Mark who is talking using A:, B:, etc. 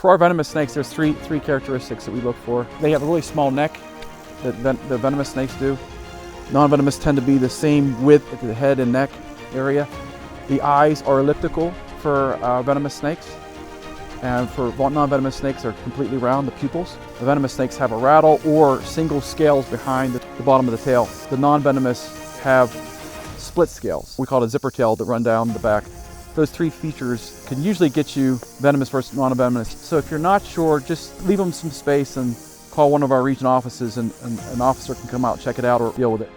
A: For our venomous snakes, there's three characteristics that we look for. They have a really small neck, the venomous snakes do. Non-venomous tend to be the same width at the head and neck area. The eyes are elliptical for venomous snakes, and for non-venomous snakes are completely round, the pupils. The venomous snakes have a rattle or single scales behind the bottom of the tail. The non-venomous have split scales. We call it a zipper tail that run down the back. Those three features can usually get you venomous versus non-venomous. So if you're not sure, just leave them some space and call one of our region offices, and an officer can come out, check it out, or deal with it.